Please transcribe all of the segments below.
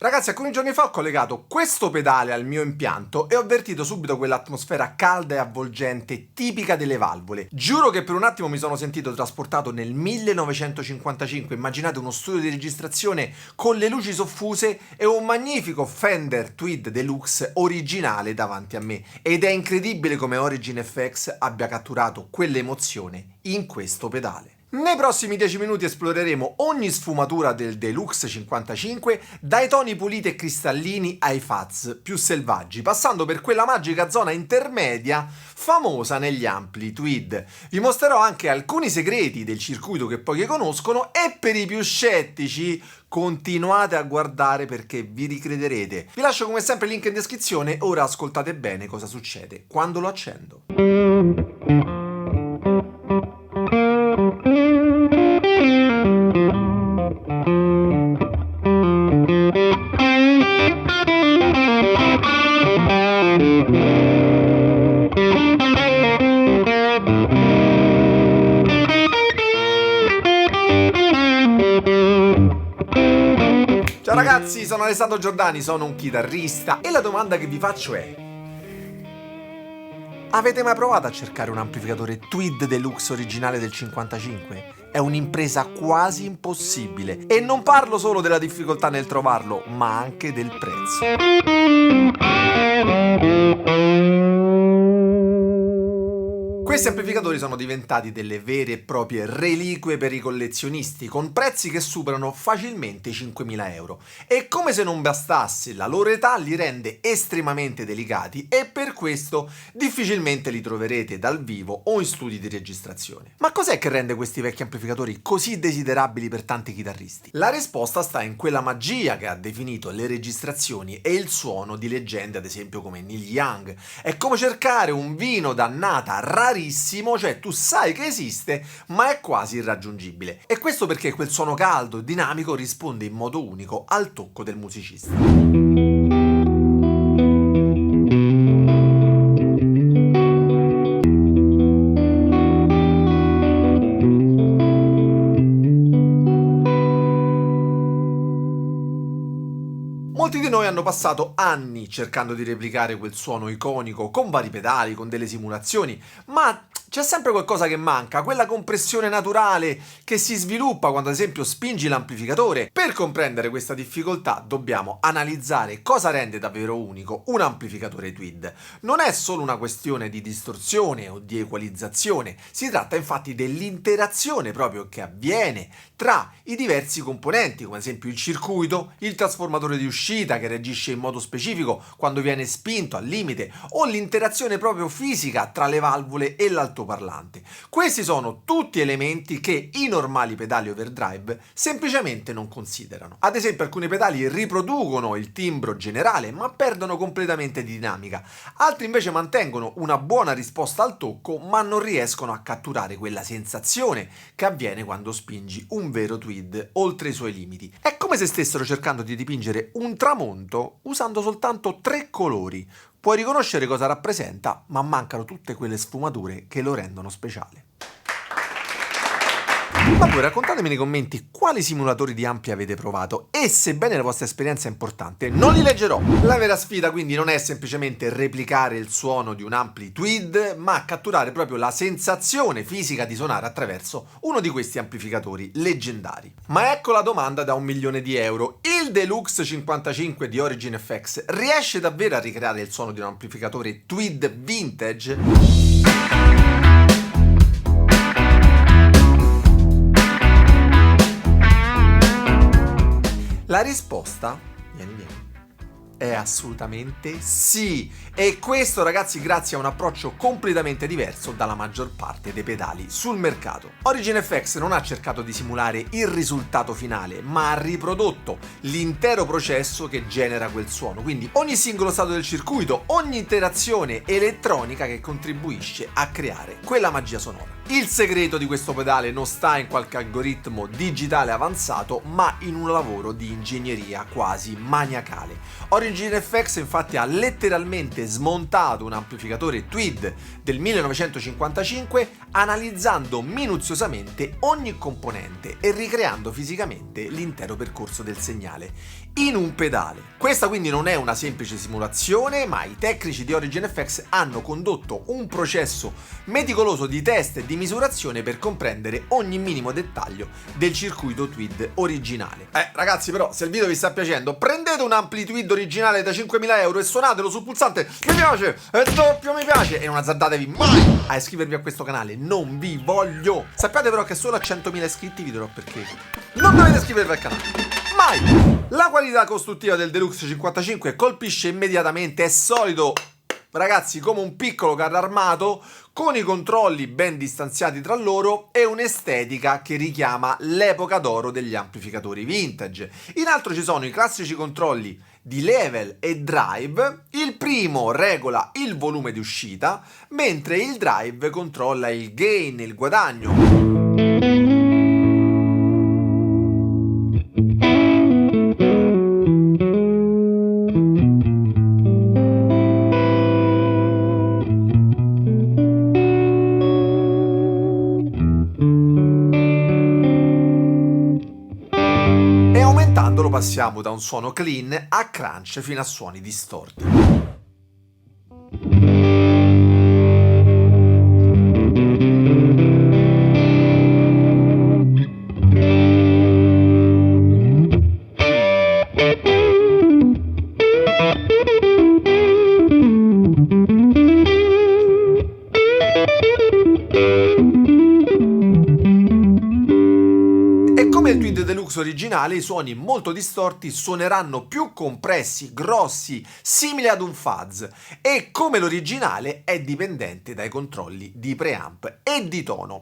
Ragazzi, alcuni giorni fa ho collegato questo pedale al mio impianto e ho avvertito subito quell'atmosfera calda e avvolgente tipica delle valvole. Giuro che per un attimo mi sono sentito trasportato nel 1955. Immaginate uno studio di registrazione con le luci soffuse e un magnifico Fender Tweed Deluxe originale davanti a me. Ed è incredibile come Origin FX abbia catturato quell'emozione in questo pedale. Nei prossimi 10 minuti esploreremo ogni sfumatura del Deluxe 55, dai toni puliti e cristallini ai fuzz più selvaggi, passando per quella magica zona intermedia famosa negli ampli Tweed. Vi mostrerò anche alcuni segreti del circuito che pochi conoscono e per i più scettici continuate a guardare perché vi ricrederete. Vi lascio come sempre il link in descrizione, ora ascoltate bene cosa succede quando lo accendo. Ciao ragazzi, sono Alessandro Giordani, sono un chitarrista e la domanda che vi faccio è: avete mai provato a cercare un amplificatore Tweed Deluxe originale del 55? È un'impresa quasi impossibile e non parlo solo della difficoltà nel trovarlo, ma anche del prezzo. Questi amplificatori sono diventati delle vere e proprie reliquie per i collezionisti, con prezzi che superano facilmente i 5.000 euro. E come se non bastasse, la loro età li rende estremamente delicati e per questo difficilmente li troverete dal vivo o in studi di registrazione. Ma cos'è che rende questi vecchi amplificatori così desiderabili per tanti chitarristi? La risposta sta in quella magia che ha definito le registrazioni e il suono di leggende, ad esempio come Neil Young. È come cercare un vino d'annata rarissimo, cioè tu sai che esiste, ma è quasi irraggiungibile. E questo perché quel suono caldo e dinamico risponde in modo unico al tocco del musicista. Molti di noi hanno passato anni cercando di replicare quel suono iconico con vari pedali, con delle simulazioni, ma c'è sempre qualcosa che manca, quella compressione naturale che si sviluppa quando ad esempio spingi l'amplificatore. Per comprendere questa difficoltà dobbiamo analizzare cosa rende davvero unico un amplificatore Tweed. Non è solo una questione di distorsione o di equalizzazione, si tratta infatti dell'interazione proprio che avviene tra i diversi componenti, come ad esempio il circuito, il trasformatore di uscita che reagisce in modo specifico quando viene spinto al limite, o l'interazione proprio fisica tra le valvole e l'altoparlante. Questi sono tutti elementi che i normali pedali overdrive semplicemente non considerano. Ad esempio, alcuni pedali riproducono il timbro generale ma perdono completamente di dinamica, altri invece mantengono una buona risposta al tocco ma non riescono a catturare quella sensazione che avviene quando spingi un vero Tweed oltre i suoi limiti. È come se stessero cercando di dipingere un tramonto usando soltanto 3 colori. Puoi riconoscere cosa rappresenta, ma mancano tutte quelle sfumature che lo rendono speciale. Ma voi raccontatemi nei commenti quali simulatori di ampli avete provato e sebbene la vostra esperienza è importante, non li leggerò. La vera sfida quindi non è semplicemente replicare il suono di un ampli Tweed, ma catturare proprio la sensazione fisica di suonare attraverso uno di questi amplificatori leggendari. Ma ecco la domanda da 1 milione di euro. Il Deluxe 55 di Origin FX riesce davvero a ricreare il suono di un amplificatore Tweed vintage? La risposta, vieni, è assolutamente sì. E questo, ragazzi, grazie a un approccio completamente diverso dalla maggior parte dei pedali sul mercato. Origin FX non ha cercato di simulare il risultato finale, ma ha riprodotto l'intero processo che genera quel suono. Quindi ogni singolo stato del circuito, ogni interazione elettronica che contribuisce a creare quella magia sonora. Il segreto di questo pedale non sta in qualche algoritmo digitale avanzato, ma in un lavoro di ingegneria quasi maniacale. Origin Origin FX infatti ha letteralmente smontato un amplificatore Tweed del 1955 analizzando minuziosamente ogni componente e ricreando fisicamente l'intero percorso del segnale in un pedale. Questa quindi non è una semplice simulazione, ma i tecnici di Origin FX hanno condotto un processo meticoloso di test e di misurazione per comprendere ogni minimo dettaglio del circuito Tweed originale. Ragazzi, però, se il video vi sta piacendo, prendete un ampli Tweed originale da 5.000 euro e suonatelo sul pulsante mi piace e doppio mi piace e non azzardatevi mai a iscrivervi a questo canale, non vi voglio. Sappiate però che solo a 100.000 iscritti vi dirò perché non dovete iscrivervi al canale. Mai! La qualità costruttiva del Deluxe 55 colpisce immediatamente, è solido, ragazzi, come un piccolo carro armato, con i controlli ben distanziati tra loro e un'estetica che richiama l'epoca d'oro degli amplificatori vintage. In alto ci sono i classici controlli di level e drive. Il primo regola il volume di uscita, mentre il drive controlla il gain, il guadagno. Passiamo da un suono clean a crunch fino a suoni distorti. Come il Tweed Deluxe originale, i suoni molto distorti suoneranno più compressi, grossi, simili ad un fuzz, e come l'originale è dipendente dai controlli di preamp e di tono.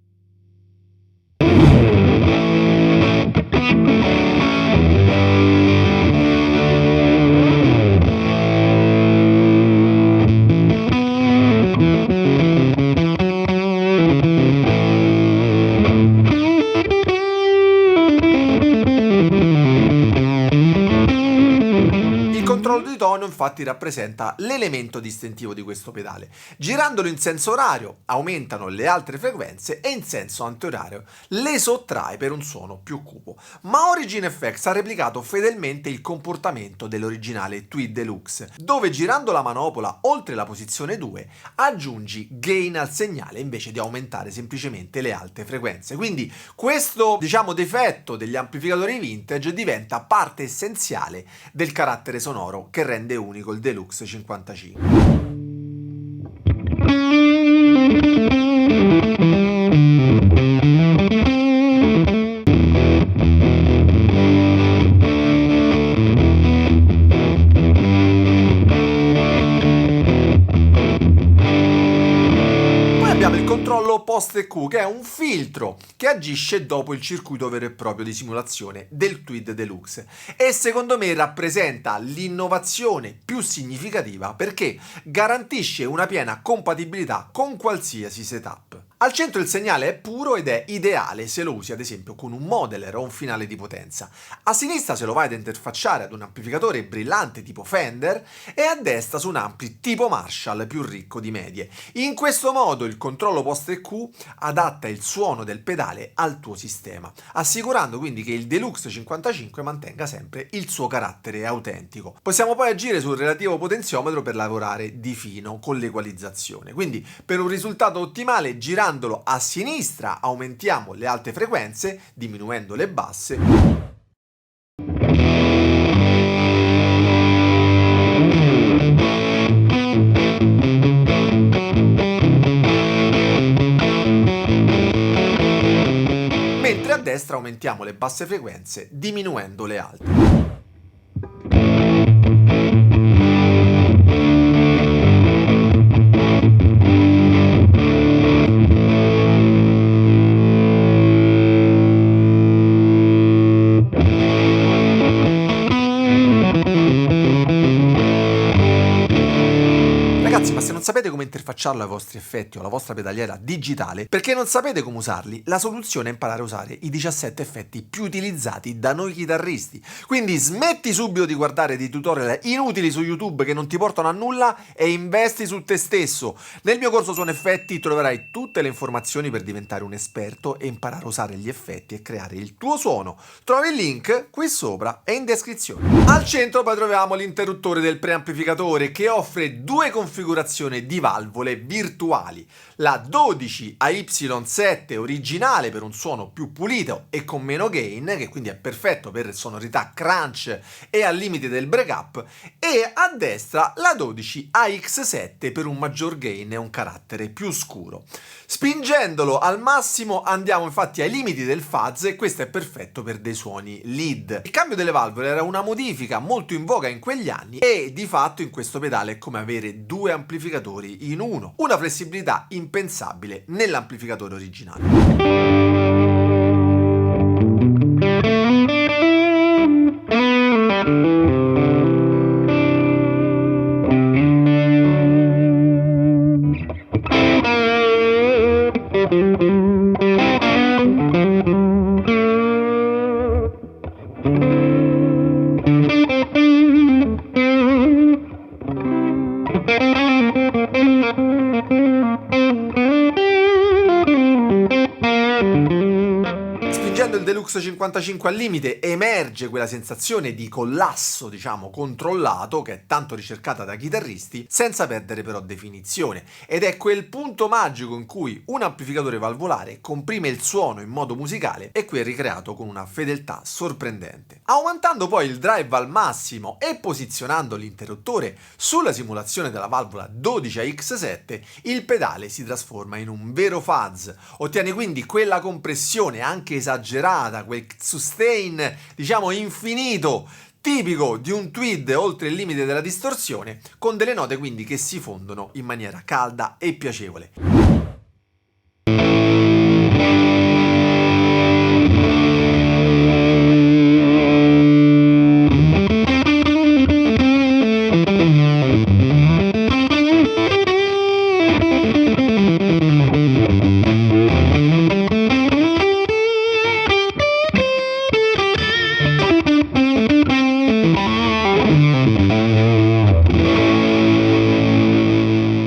Tono infatti rappresenta l'elemento distintivo di questo pedale. Girandolo in senso orario aumentano le altre frequenze e in senso antiorario le sottrae per un suono più cupo. Ma Origin FX ha replicato fedelmente il comportamento dell'originale Tweed Deluxe, dove girando la manopola oltre la posizione 2 aggiungi gain al segnale invece di aumentare semplicemente le alte frequenze. Quindi questo, difetto degli amplificatori vintage diventa parte essenziale del carattere sonoro che rende unico il Deluxe 55. Controllo post EQ, che è un filtro che agisce dopo il circuito vero e proprio di simulazione del Tweed Deluxe e secondo me rappresenta l'innovazione più significativa perché garantisce una piena compatibilità con qualsiasi setup. Al centro il segnale è puro ed è ideale se lo usi ad esempio con un modeler o un finale di potenza. A sinistra se lo vai ad interfacciare ad un amplificatore brillante tipo Fender e a destra su un ampli tipo Marshall più ricco di medie. In questo modo il controllo post EQ adatta il suono del pedale al tuo sistema, assicurando quindi che il Deluxe 55 mantenga sempre il suo carattere autentico. Possiamo poi agire sul relativo potenziometro per lavorare di fino con l'equalizzazione. Quindi per un risultato ottimale girando a sinistra aumentiamo le alte frequenze, diminuendo le basse. Mentre a destra aumentiamo le basse frequenze, diminuendo le alte. Ragazzi, ma se non sapete come interfacciarlo ai vostri effetti o alla vostra pedaliera digitale, perché non sapete come usarli, la soluzione è imparare a usare i 17 effetti più utilizzati da noi chitarristi. Quindi smetti subito di guardare dei tutorial inutili su YouTube che non ti portano a nulla e investi su te stesso. Nel mio corso Suono Effetti troverai tutte le informazioni per diventare un esperto e imparare a usare gli effetti e creare il tuo suono. Trovi il link qui sopra e in descrizione. Al centro poi troviamo l'interruttore del preamplificatore che offre due configurazioni di valvole virtuali. La 12AY7 originale per un suono più pulito e con meno gain, che quindi è perfetto per sonorità crunch e al limite del break-up, e a destra la 12AX7 per un maggior gain e un carattere più scuro. Spingendolo al massimo andiamo infatti ai limiti del fuzz e questo è perfetto per dei suoni lead. Il cambio delle valvole era una modifica molto in voga in quegli anni e di fatto in questo pedale è come avere due amplificatori in uno, una flessibilità impensabile nell'amplificatore originale. Spingendo il Deluxe 55 al limite emerge quella sensazione di collasso, diciamo, controllato, che è tanto ricercata da chitarristi, senza perdere però definizione. Ed è quel punto magico in cui un amplificatore valvolare comprime il suono in modo musicale e qui è ricreato con una fedeltà sorprendente. Aumentando poi il drive al massimo e posizionando l'interruttore sulla simulazione della valvola 12AX7, il pedale si trasforma in un vero fuzz. Ottieni quindi quella compressione anche esagerata, quel sustain diciamo infinito, tipico di un tweed oltre il limite della distorsione, con delle note quindi che si fondono in maniera calda e piacevole.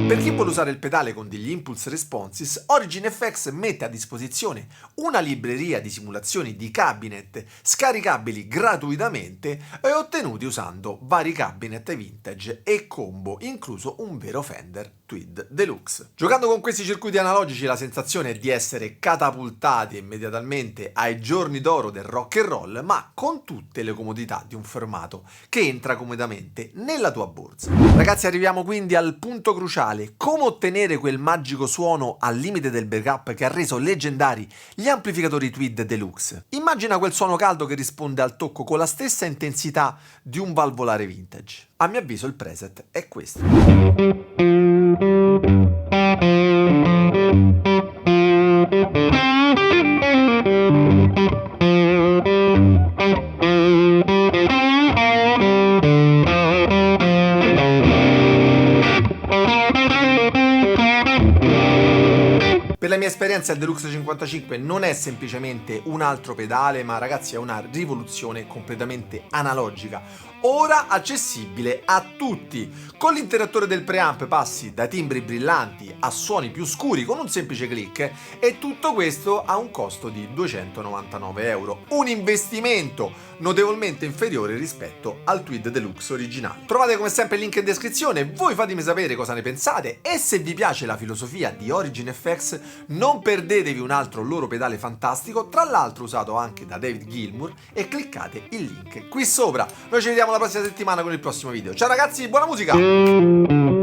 Per chi vuole usare il pedale con degli impulse responses, Origin FX mette a disposizione una libreria di simulazioni di cabinet scaricabili gratuitamente e ottenuti usando vari cabinet vintage e combo, incluso un vero Fender Tweed Deluxe. Giocando con questi circuiti analogici la sensazione è di essere catapultati immediatamente ai giorni d'oro del rock and roll, ma con tutte le comodità di un formato che entra comodamente nella tua borsa. Ragazzi, arriviamo quindi al punto cruciale: come ottenere quel magico suono al limite del break-up che ha reso leggendari gli amplificatori Tweed Deluxe. Immagina quel suono caldo che risponde al tocco con la stessa intensità di un valvolare vintage. A mio avviso il preset è questo. Per la mia esperienza il Deluxe 55 non è semplicemente un altro pedale, ma ragazzi è una rivoluzione completamente analogica, ora accessibile a tutti. Con l'interruttore del preamp passi da timbri brillanti a suoni più scuri con un semplice click e tutto questo a un costo di 299 euro, un investimento notevolmente inferiore rispetto al Tweed Deluxe originale. Trovate come sempre il link in descrizione, voi fatemi sapere cosa ne pensate e se vi piace la filosofia di Origin FX non perdetevi un altro loro pedale fantastico, tra l'altro usato anche da David Gilmour, e cliccate il link qui sopra. Noi ci vediamo la prossima settimana con il prossimo video. Ciao ragazzi, buona musica!